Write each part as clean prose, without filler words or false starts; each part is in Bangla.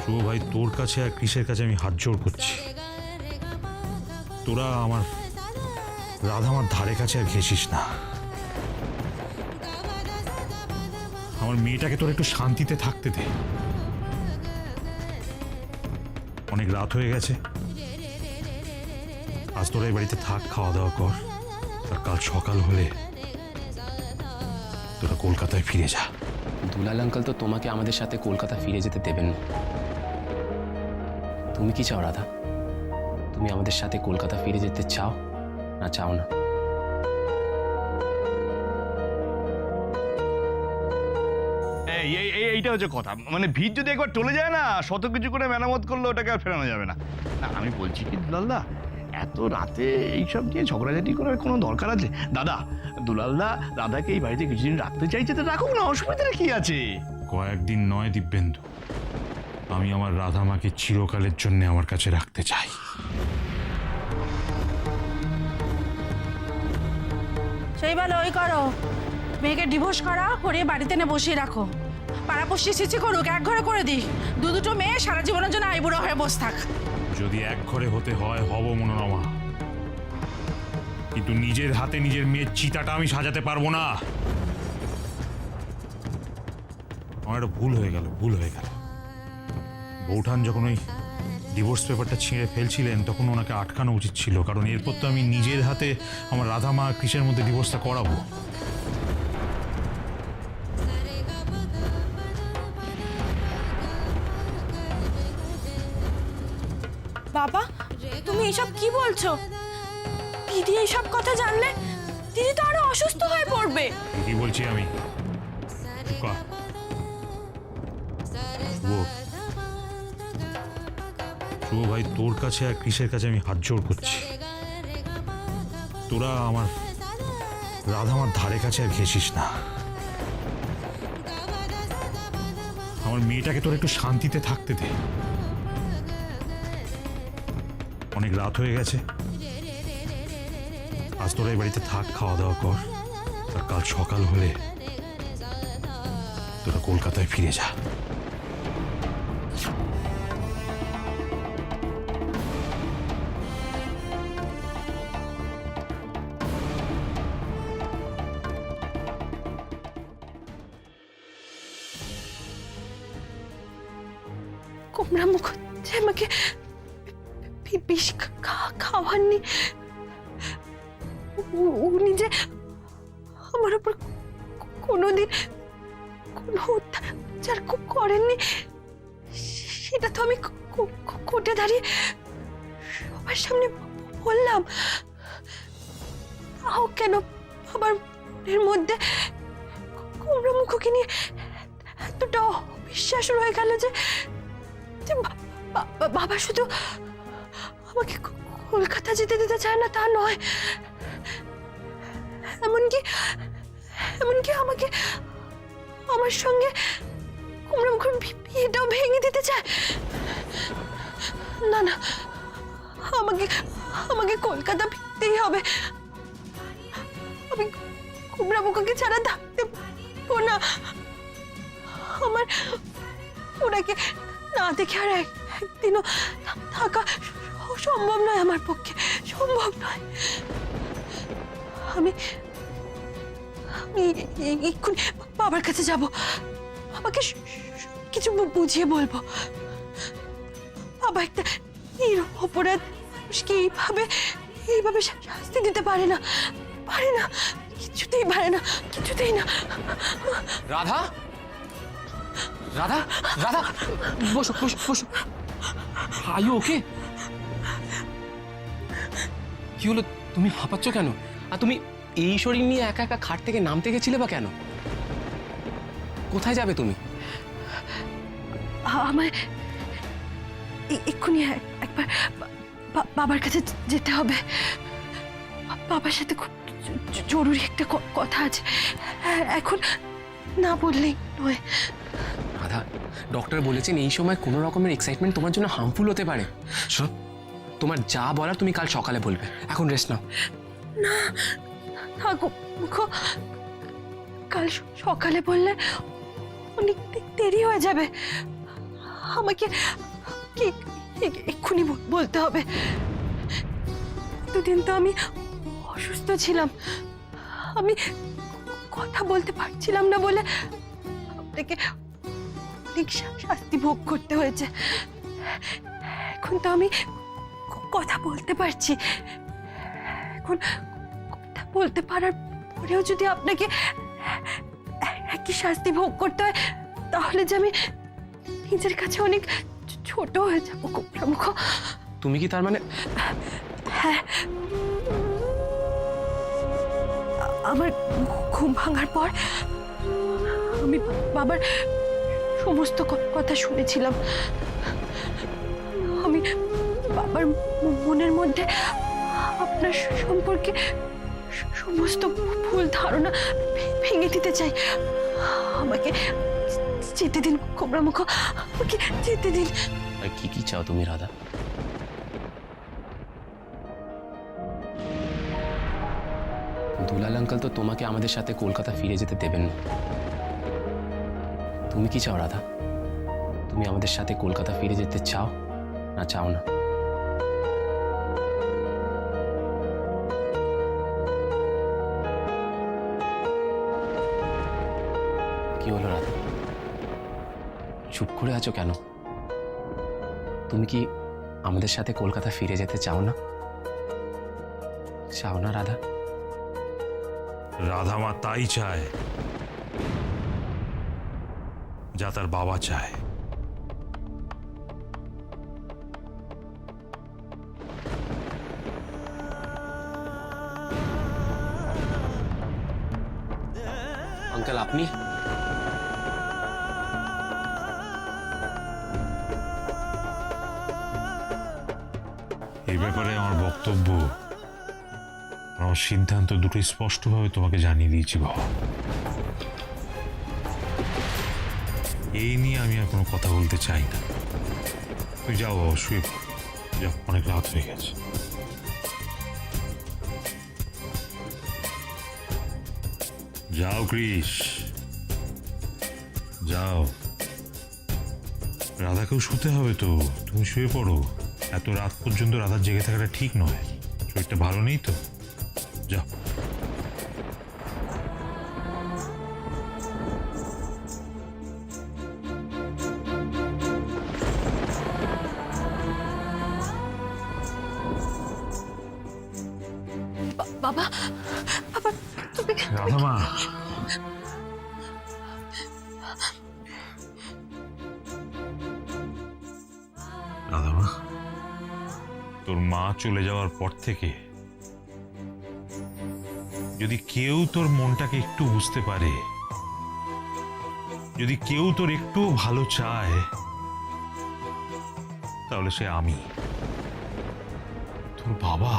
শুভ ভাই, তোর কাছে আর কৃষের কাছে আমি হাত জোড় করছি, তোরা আমার রাধা আমার ধারে কাছে আর ঘেসিস না। আমার মেয়েটাকে তোর একটু শান্তিতে থাকতে দে। অনেক রাত হয়ে গেছে, আজ তোরা এই বাড়িতে থাক, খাওয়া দাওয়া কর, আর কাল সকাল হলে তোরা কলকাতায় ফিরে যা। দুলাল আঙ্কেল তো তোমাকে আমাদের সাথে কলকাতা ফিরে যেতে দেবেন না। তুমি কি চাও রাধা? তুমি আমাদের সাথে কলকাতা ফিরে যেতে চাও না চাও না? এইটা হচ্ছে কথা, মানে ভিড় যদি একবার চলে যায় না, শত কিছু করে মেরামত করলে ওটাকে আর ফেরানো যাবে না। না আমি বলছি কি দুলালদা, এত রাতে এইসব নিয়ে ঝগড়াঝাটি করার কোনো দরকার আছে? দাদা, দুলালদা রাধাকে এই বাড়িতে কিছুদিন রাখতে চাইছে তো রাখুক না, অসুবিধাটা কি আছে? কয়েকদিন নয় দিব্যেন্দু, আমি আমার রাধা মাকে চিরকালের জন্য আমার কাছে রাখতে চাই। সেই ভালো ওই করো, মেয়েকে ডিভোর্স করিয়ে বাড়িতে এনে বসিয়ে রাখো। পাড়াপড়শি সিচি করুক, এক ঘরে করে দিই। দুটো মেয়ে সারা জীবনের জন্য আইবুড়ো হয়ে বসে থাক। যদি এক ঘরে হতে হয় হব মনোরমা, কিন্তু নিজের হাতে নিজের মেয়ের চিতাটা আমি সাজাতে পারবো না। আমার একটা ভুল হয়ে গেল। বৌঠান যখন ওই ডিভোর্স পেপারটা ছিঁড়ে ফেলছিলেন, তখন ওনাকে আটকানো উচিত ছিল, কারণ এরপর তো আমি নিজের হাতে আমার রাধা মা কৃষের মধ্যে ডিভোর্সটা করাবো। বাবা, তুমি এসব কি বলছো? দিদি এইসব কথা জানলে দিদি তো আরো অসুস্থ হয়ে পড়বে। কি বলছি আমি? শুভ ভাই, তোর কাছে আর কৃষের কাছে আমি হাত জোড় করছি, তোরা আমার রাধা আমার ধারে কাছে আর ঘেসিস না। আমার মেয়েটাকে তোর একটু শান্তিতে থাকতে দে। অনেক রাত হয়ে গেছে, আজ তোরা এই বাড়িতে থাক, খাওয়া দাওয়া কর, আর কাল সকাল হলে তোরা কলকাতায় ফিরে যা। কুমড়া মুখোজ্জে আমাকে বিষ খাওয়াননি। উনি যে আমার উপর কোনোদিন কোনো অত্যাচার করেননি, সেটা তো আমি কোর্টে দাঁড়িয়ে সবার সামনে বললাম। তাও কেন বাবার মনের মধ্যে কুমড়া মুখোকে নিয়ে এতটা বিশ্বাস রয়ে গেল যে বাবা শুধু আমাকে কলকাতা যেতে দিতে চায় না তা নয়, এমনকি আমাকে আমার সঙ্গে কুমড়া মুখের বিয়েটাও ভেঙে দিতে চায়। না, আমাকে কলকাতা ফিরতেই হবে। আমি কুমড়া মুখকে ছাড়া থাকতে পারবো না। আমার ওনাকে না দেখে আর একদিনও থাকা সম্ভব নয়, আমার পক্ষে সম্ভব নয়। আমি এক্ষুনি বাবার কাছে যাব, বাবাকে কিছু বুঝিয়ে বলবো। বাবা একটা অপরাধ এইভাবে শাস্তি দিতে পারে না, কিছুতেই পারে না, কিছুতেই না। রাধা, রাধা, রাধা, বসো বসো বসো। Are you okay? কি হলো, তুমি হাঁপাচ্ছ কেন? আর তুমি এই শরীর নিয়ে একা একা খাট থেকে নামতে গেছিলে বা কেন? কোথায় যাবে তুমি? আমায় এক্ষুনি একবার বাবার কাছে যেতে হবে। বাবার সাথে খুব জরুরি একটা কথা আছে, এখন না বললেই নয়। রাধা, ডক্টর বলেছেন এই সময় কোনো রকমের এক্সাইটমেন্ট তোমার জন্য হার্মফুল হতে পারে। সব তোমার যা বলার তুমি কাল সকালে বলবে, এখন রেস্ট নাও। না থাকো মুখো, কাল সকালে বললে অনেক দেরি হয়ে যাবে। আমাকে কি এক্ষুনি বলতে হবে। দুদিন তো আমি অসুস্থ ছিলাম, আমি কথা বলতে পারছিলাম না বলে আপনাকে অনেক শাস্তি ভোগ করতে হয়েছে। এখন তো আমি কথা বলতে পারছি। এখন কথা বলতে পারার পরেও যদি আপনাকে একই শাস্তি ভোগ করতে হয়, তাহলে যে আমি নিজের কাছে অনেক ছোট হয়ে যাবো প্রমুখ। তুমি কি তার মানে? হ্যাঁ, আমার ঘুম ভাঙার পর আমি বাবার সমস্ত কথা শুনেছিলাম। আমি বাবার মনের মধ্যে আপনার সম্পর্কে সমস্ত ভুল ধারণা ভেঙে দিতে চাই। আমাকে যেতে দিন কোবরামুখ, আমাকে যেতে দিন। আর কি কি চাও তুমি রাধা? দুলাল আঙ্কেল তো তোমাকে আমাদের সাথে কলকাতা ফিরে যেতে দেবেন না। তুমি কি চাও রাধা? তুমি আমাদের সাথে কলকাতা ফিরে যেতে চাও না চাও না? কি হলো রাধা, চুপ করে আছো কেন? তুমি কি আমাদের সাথে কলকাতা ফিরে যেতে চাও না? চাও না রাধা? রাধামা তাই চায় যা তার বাবা চায়। আঙ্কেল আপনি? এই ব্যাপারে আমার বক্তব্য, আমার সিদ্ধান্ত দুটোই স্পষ্টভাবে তোমাকে জানিয়ে দিয়েছি বাবা। এই নিয়ে আমি আর কোনো কথা বলতে চাই না। তুই যাও বাবা, শুয়ে পড়। যাও, অনেক রাত হয়ে গেছে। যাও কৃষ, যাও। রাধাকেও শুতে হবে তো, তুমি শুয়ে পড়ো। এত রাত পর্যন্ত রাধার জেগে থাকাটা ঠিক নয়, শরীরটা ভালো নেই তো। যাও। বাবা, বাবা তুমি রাধামা, রাধামা, তোর মা চলে যাওয়ার পর থেকে যদি কেউ তোর মনটাকে একটু বুঝতে পারে, যদি কেউ তোর একটু ভালো চায়, তাহলে সে আমি, তোর বাবা।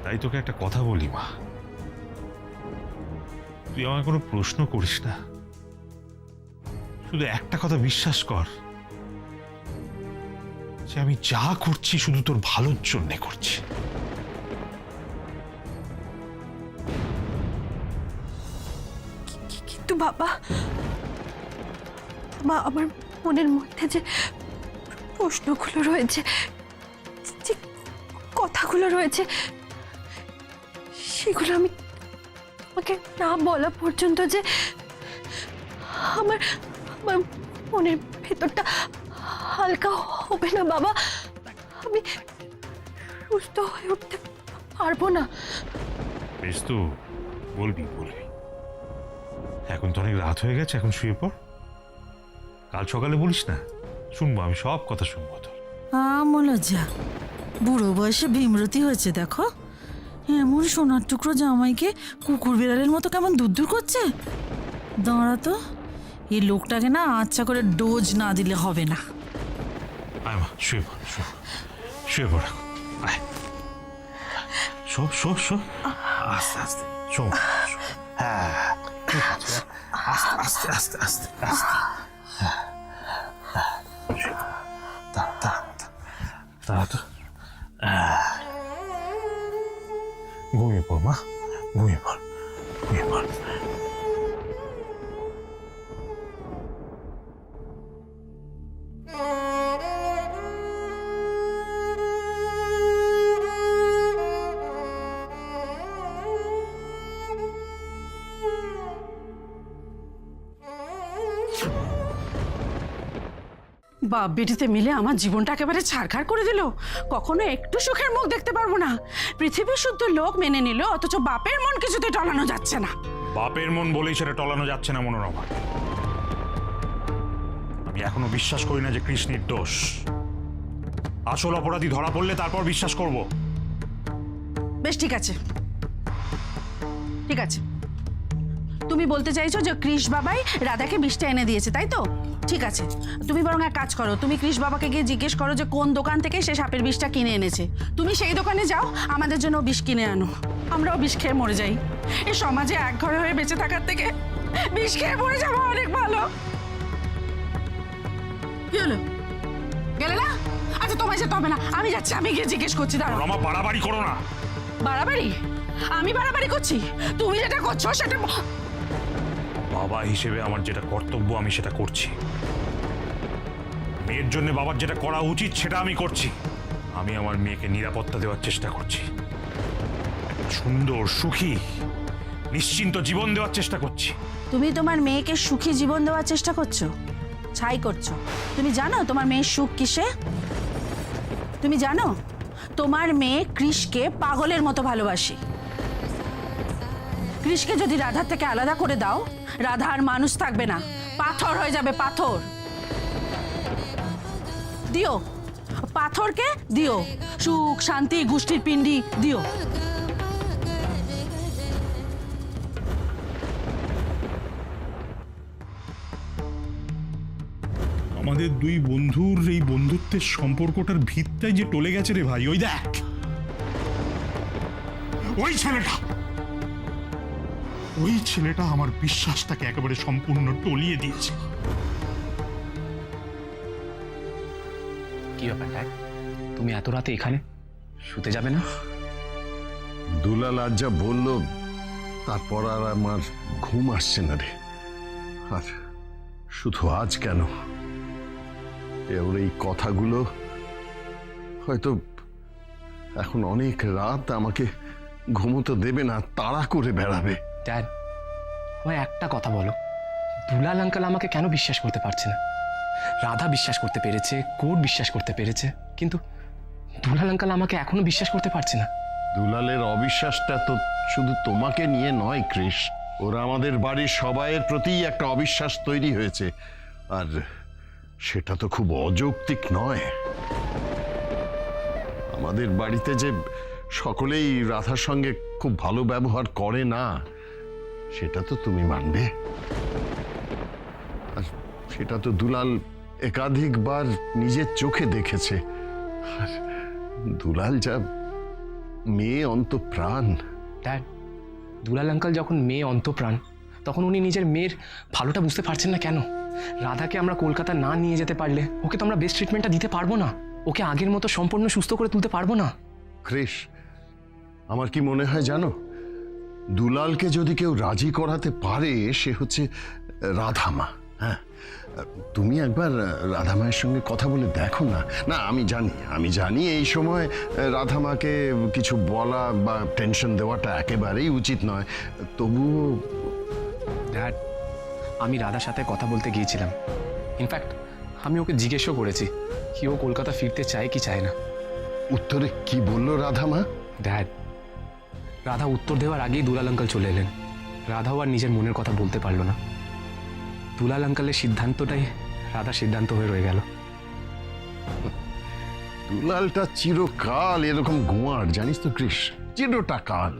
তাই তোকে একটা কথা বলি মা, তুই আমায় কোনো প্রশ্ন করিস না, শুধু একটা কথা বিশ্বাস কর যে আমি যা করছি শুধু তোর ভালোর জন্য করছি। কিন্তু বাবা, আমার মনের মধ্যে যে প্রশ্নগুলো রয়েছে, যে কথাগুলো রয়েছে, সেগুলো আমি তোমাকে না বলা পর্যন্ত যে আমার আমার মনের ভেতরটা হালকা হবে না বাবা। আমি সুস্থ হয়ে উঠতে পারবো না। বেশ তো, বলবি বলবি। এখন তো অনেক রাত হয়ে গেছে, এখন শুয়ে পড়। কাল সকালে বলিস না, শুনবো, আমি সব কথা শুনবো তোর। লজ্জা, বুড়ো বয়সে ভীমরতি হয়েছে দেখো। এমন সোনার টুকরো জামাইকে কুকুর বিড়ালের মতো কেমন দূর করছে। দাঁড়া তো, এই লোকটাকে না আচ্ছা করে ডোজ না দিলে হবে না। আয় মা, শুয়ে পড়, শুয়ে পড় এখন। আয়, শোপ শোপ শোপ, আস্তে আস্তে শোপ। হ্যাঁ, ঠিক আছে, আস্তে আস্তে আস্তে আস্তে আস্তে। দাঁড়া তো, ঘুমিয়ে পড় মা, ঘুমিয়ে পড়, ঘুমিয়ে পড়। বাপ বেটিতে মিলে আমার জীবনটা একেবারে ছারখার করে দিল। কখনো একটু সুখের মুখ দেখতে পারবো না। পৃথিবীর শুদ্ধ লোক মেনে নিল, অথচ বাপের মন কিছুতে টলানো যাচ্ছে না। বাপের মন বলেই সেটা টলানো যাচ্ছে না মনোরমা। আমি এখনো বিশ্বাস করি না যে কৃষ নির্দোষ। আসল অপরাধী ধরা পড়লে তারপর বিশ্বাস করব। বেশ, ঠিক আছে, ঠিক আছে। তুমি বলতে চাইছো যে কৃষ বাবাই রাধাকে বিষটা এনে দিয়েছে, তাই তো? ঠিক আছে, তুমি বরং এক কাজ করো, তুমি কৃষ বাবাকে গিয়ে জিজ্ঞেস করো যে কোন দোকান থেকে সে সাপের বিষটা কিনে এনেছে। তুমি সেই দোকানে যাও, আমাদের জন্য বিষ কিনে আনো। আমরাও বিষ খেয়ে মরে যাই। এই সমাজে এক ঘরে হয়ে বেঁচে থাকার থেকে বিষ খেয়ে মরে যাওয়া অনেক ভালো। কি হলো, গেলে না? আচ্ছা, তোমায় যেতে হবে না, আমি যাচ্ছি, আমি গিয়ে জিজ্ঞেস করছি। দাঁড়াও। রমা, বাড়াবাড়ি করো না। বাড়াবাড়ি? আমি বাড়াবাড়ি করছি? তুমি যেটা করছো সেটা... বাবা হিসেবে আমার যেটা কর্তব্য আমি সেটা করছি। মেয়ের জন্য বাবার যেটা করা উচিত সেটা আমি করছি। আমি আমার মেয়েকে নিরাপত্তা দেওয়ার চেষ্টা করছি, একটা সুন্দর সুখী নিশ্চিন্ত জীবন দেওয়ার চেষ্টা করছি। তুমি তোমার মেয়েকে সুখী জীবন দেওয়ার চেষ্টা করছো, ছাই করছো। তুমি জানো তোমার মেয়ের সুখ কিসে? তুমি জানো তোমার মেয়ে কৃষকে পাগলের মতো ভালোবাসে। কৃষকে যদি রাধার থেকে আলাদা করে দাও, রাধা আর মানুষ থাকবে না, পাথর হয়ে যাবে, পাথর। দিও পাথরকে, দিও সুখ শান্তি গোষ্ঠীর পিণ্ডি, দিও। আমাদের দুই বন্ধুর এই বন্ধুত্বের সম্পর্কটার ভিতটাই যে টলে গেছে রে ভাই। ওই দেখ, ওই ছেলেটা আমার বিশ্বাসটাকে একেবারে সম্পূর্ণ টলিয়ে দিয়েছে। কি ব্যাপার ড্যাড, তুমি এত রাতে এখানে শুতে যাবে না? দুলাল আজ যা বললো তারপর আর আমার ঘুম আসছে না রে। আর শুধু আজ কেন, ওর এই কথাগুলো হয়তো এখন অনেক রাত আমাকে ঘুমোতে দেবে না, তাড়া করে বেড়াবে। ড্যাড, আমায় একটা কথা বলো, দুলাল আঙ্কেল আমাকে কেন বিশ্বাস করতে পারছে না? রাধা বিশ্বাস করতে পেরেছে, কোর্ট বিশ্বাস করতে পেরেছে, কিন্তু দুলাল আঙ্কেল আমাকে এখনো বিশ্বাস করতে পারছে না। দুলালের অবিশ্বাসটা তো শুধু তোমাকে নিয়ে নয় কৃষ, ওরা আমাদের বাড়ির সবাইয়ের প্রতি একটা অবিশ্বাস তৈরি হয়েছে। আর সেটা তো খুব অযৌক্তিক নয়। আমাদের বাড়িতে যে সকলেই রাধার সঙ্গে খুব ভালো ব্যবহার করে না, সেটা তো তুমি মানবে। আর সেটা তো দুলাল একাধিকবার নিজের চোখে দেখেছে। আর দুলাল যা মেয়ে অন্তঃপ্রাণ। ড্যাড, দুলাল আঙ্কেল যখন মেয়ে অন্তঃপ্রাণ, তখন উনি নিজের মেয়ের ভালোটা বুঝতে পারছেন না কেন? রাধাকে আমরা কলকাতা না নিয়ে যেতে পারলে ওকে তো আমরা বেস্ট ট্রিটমেন্টটা দিতে পারবো না, ওকে আগের মতো সম্পূর্ণ সুস্থ করে তুলতে পারবো না। কৃষ, আমার কি মনে হয় জানো, দুলালকে যদি কেউ রাজি করাতে পারে সে হচ্ছে রাধামা। হ্যাঁ, তুমি একবার রাধামায়ের সঙ্গে কথা বলে দেখো না। না, আমি জানি এই সময় রাধামাকে কিছু বলা বা টেনশন দেওয়াটা একেবারেই উচিত নয়, তবুও। ড্যাড, আমি রাধার সাথে কথা বলতে গিয়েছিলাম। ইনফ্যাক্ট আমি ওকে জিজ্ঞেসও করেছি কি ও কলকাতা ফিরতে চায় কি চায় না। উত্তরে কি বললো রাধামা? ড্যাড, রাধা উত্তর দেওয়ার আগেই দুলাল আঙ্কেল চলে এলেন। রাধাও আর নিজের মনের কথা বলতে পারলো না। দুলাল আঙ্কেলের সিদ্ধান্তটাই রাধার সিদ্ধান্ত হয়ে রয়ে গেল। দুলালটা চিরকাল এরকম গোয়ার, জানিস তো কৃষ, চিরটা কাল।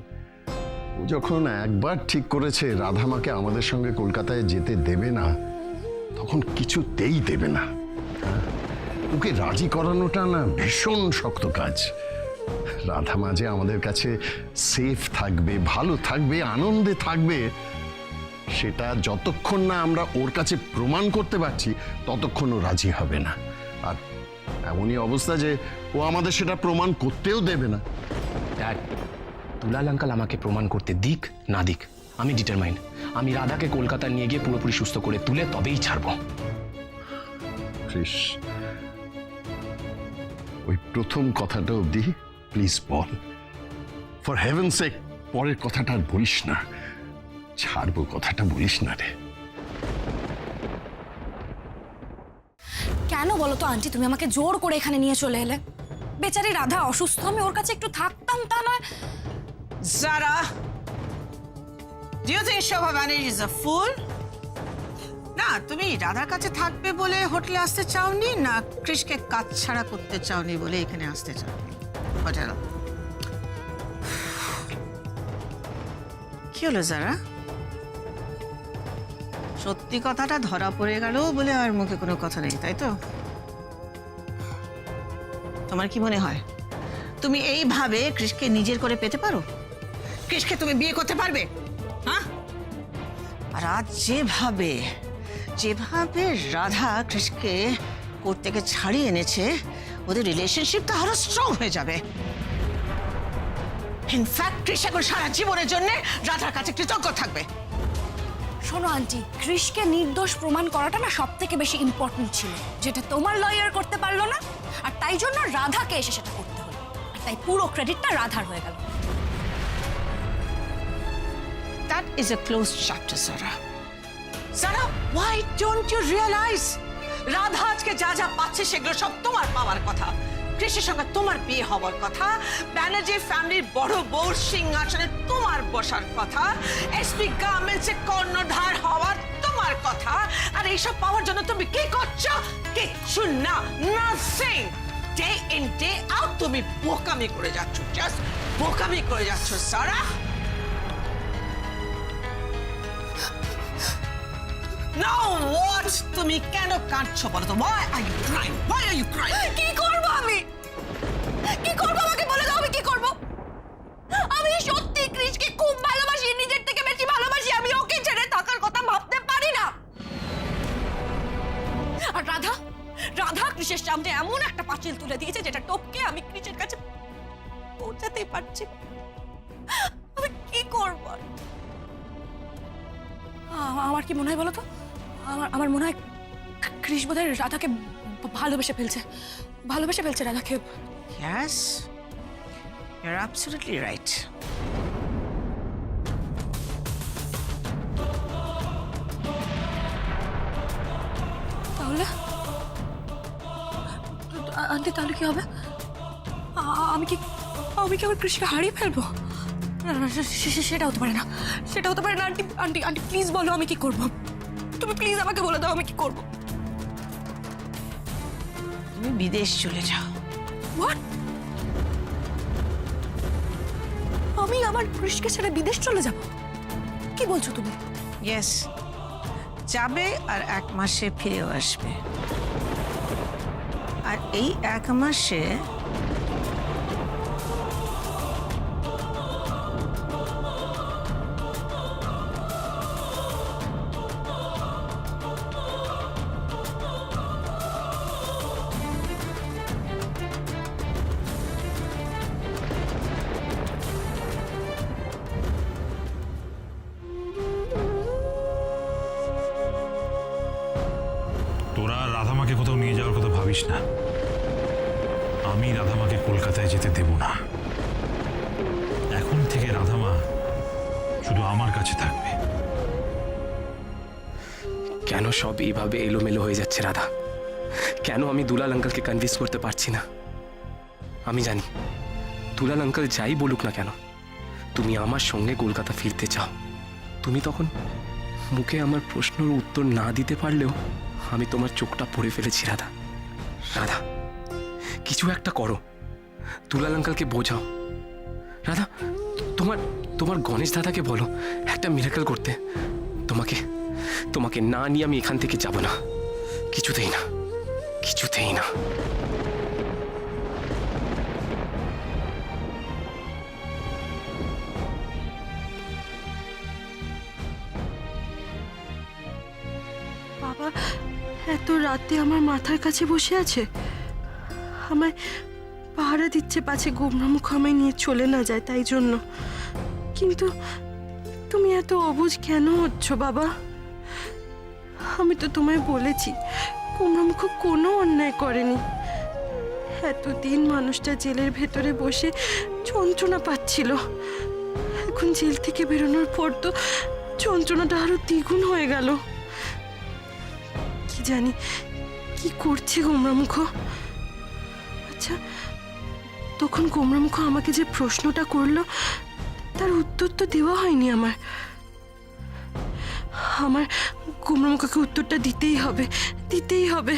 ও যখন একবার ঠিক করেছে রাধামাকে আমাদের সঙ্গে কলকাতায় যেতে দেবে না, তখন কিছুতেই দেবে না। ওকে রাজি করানোটা না ভীষণ শক্ত কাজ। রাধামা যে আমাদের কাছে সেফ থাকবে, ভালো থাকবে, আনন্দে থাকবে, সেটা যতক্ষণ না আমরা ওর কাছে প্রমাণ করতে পারছি ততক্ষণ ও রাজি হবে না। আর এমনই অবস্থা যে ও আমাদের সেটা প্রমাণ করতেও দেবে না। ড্যাড, দুলাল আঙ্কেল আমাকে প্রমাণ করতে দিক না দিক, আমি ডিটারমাইন্ড। আমি রাধাকে কলকাতা নিয়ে গিয়ে পুরোপুরি সুস্থ করে তুলে তবেই ছাড়বো। কৃষ, ওই প্রথম কথাটা অবধি প্লিজ বল। ফর হেভেন সেক, পরের কথাটা আর বলিস না। ছাড়বো কথাটা বলিস না রে। কেন বলো তো আন্টি তুমি আমাকে জোর করে এখানে নিয়ে চলে এলে? বেচারি রাধা অসুস্থ, আমি ওর কাছে একটু থাকতাম, তা নয়। Zara, do you think Shobha Banerjee is a fool? না তুমি রাধার কাছে থাকবে বলে হোটেলে আসতে চাওনি, না কৃষকে কাজ ছাড়া করতে চাওনি বলে এখানে আসতে চাও হোটেল? কি হলো যারা? সত্যি কথাটা ধরা পড়ে গেল বলে আর মুখে কোনো কথা নেই, তাই তো? তোমার কি মনে হয় তুমি এইভাবে কৃষকে নিজের করে পেতে পারো? কৃষকে তুমি বিয়ে করতে পারবে? হ্যাঁ? আর আজ যেভাবে যেভাবে রাধা কৃষকে কোর্ট থেকে ছাড়িয়ে এনেছে, ওদের রিলেশনশিপটা আরো স্ট্রং হয়ে যাবে। ইনফ্যাক্ট কৃষ এখন সারা জীবনের জন্য রাধার কাছে কৃতজ্ঞ থাকবে। শোনো আন্টি, কৃষকে নির্দোষ প্রমাণ করাটা না সব থেকে বেশি ইম্পর্টেন্ট ছিল, যেটা তোমার লয়ার করতে পারলো না, আর তাই জন্য রাধাকে এসে সেটা করতে হলো, আর তাই পুরো ক্রেডিটটা রাধার হয়ে গেল। That is a closed chapter, Zara. Zara, why don't you realize? Radha আজকে যা যা পাচ্ছে সেগুলো সব তোমার পাওয়ার কথা। কৃষির সঙ্গে তোমার বিয়ে হওয়ার কথা, ব্যানার্জি ফ্যামিলির বড় বউর সিংহাসনে তোমার বসার কথা, এসপি গার্মেন্টসে কর্ণধার হওয়ার তোমার কথা, আর এইসব পাওয়ার জন্য তুমি কি করছো? কিচ্ছু না, nothing. Day in day out তুমি বোকামি করে যাচ্ছ, জাস্ট বোকামি করে যাচ্ছ সারা। Now what? তুমি কেন কাঁদছো বলো তো? Why are you crying? Why are you crying? কি করবো আমি? কি করবো আমাকে বলে দাও, আমি কি করবো? আমি সত্যি কৃষকে খুব ভালোবাসি, নিজের থেকে বেশি ভালোবাসি, আমি ওকে ছেড়ে থাকার কথা ভাবতে পারি না। আর রাধা রাধা কৃষের সামনে এমন একটা পাঁচিল তুলে দিয়েছে যেটা টপকে আমি কৃষের কাছে পৌঁছাতেই পারছি না। আমি কি করব? আমার কি মনে হয় বলো তো, আমার মনে হয় কৃষ বোধহয় রাধাকে ভালোবেসে ফেলছে রাধাকে। Yes, you're absolutely right. তাহলে আন্টি, তাহলে কি হবে? আমি কি আবার কৃষিকে হারিয়ে ফেলবো? সেটা হতে পারে না, সেটা হতে পারে না। আন্টি আন্টি আন্টি প্লিজ বলো আমি কি করবো? তুমি প্লিজ আমাকে বলে দাও আমি কি করবো। তুমি বিদেশ চলে যাও। হোয়াট? আমি আমার কৃষিকে ছেড়ে বিদেশ চলে যাব? কি বলছো তুমি? Yes, যাবে আর 1 মাসে ফিরেও আসবে। আর এই 1 মাসে তোরা রাধামাকে কোথাও নিয়ে যাওয়ার কথা ভাবিস না। আমি রাধামাকে কলকাতায় যেতে দেব না। এখন থেকে রাধামা শুধু আমার কাছে থাকবে। কেন সব এইভাবে এলোমেলো হয়ে যাচ্ছে রাধা? কেন আমি দুলাল আঙ্কেলকে কনভিন্স করতে পারছি না? আমি জানি দুলাল আঙ্কেল যাই বলুক না কেন, তুমি আমার সঙ্গে কলকাতা ফিরতে চাও। তুমি তখন মুখে আমার প্রশ্নের উত্তর না দিতে পারলেও আমি তোমার চোখটা পড়ে ফেলেছি রাধা। রাধা, কিছু একটা করো, দুলাল আঙ্কেলকে বোঝাও। রাধা, তোমার গণেশ দাদাকে বলো একটা মিরাকেল করতে। তোমাকে না নিয়ে আমি এখান থেকে যাব না, কিছুতেই না, কিছুতেই না। বাবা এত রাতে আমার মাথার কাছে বসে আছে, আমায় পাহারা দিচ্ছে পাছে গোমরামুখ আমায় নিয়ে চলে না যায়, তাই জন্য। কিন্তু তুমি এত অবুঝ কেন হচ্ছ বাবা? আমি তো তোমায় বলেছি গোমরামুখ কোনো অন্যায় করেনি। এতদিন মানুষটা জেলের ভেতরে বসে যন্ত্রণা পাচ্ছিল, এখন জেল থেকে বেরোনোর পর তো যন্ত্রণাটা আরো দ্বিগুণ হয়ে গেল। কি জানি কি করছে গোমরামুখ? আচ্ছা, তখন গোমরামুখ আমাকে যে প্রশ্নটা করলো তার উত্তর তো দেওয়া হয়নি আমার। আমার গোমরামুখকে উত্তরটা দিতেই হবে, দিতেই হবে।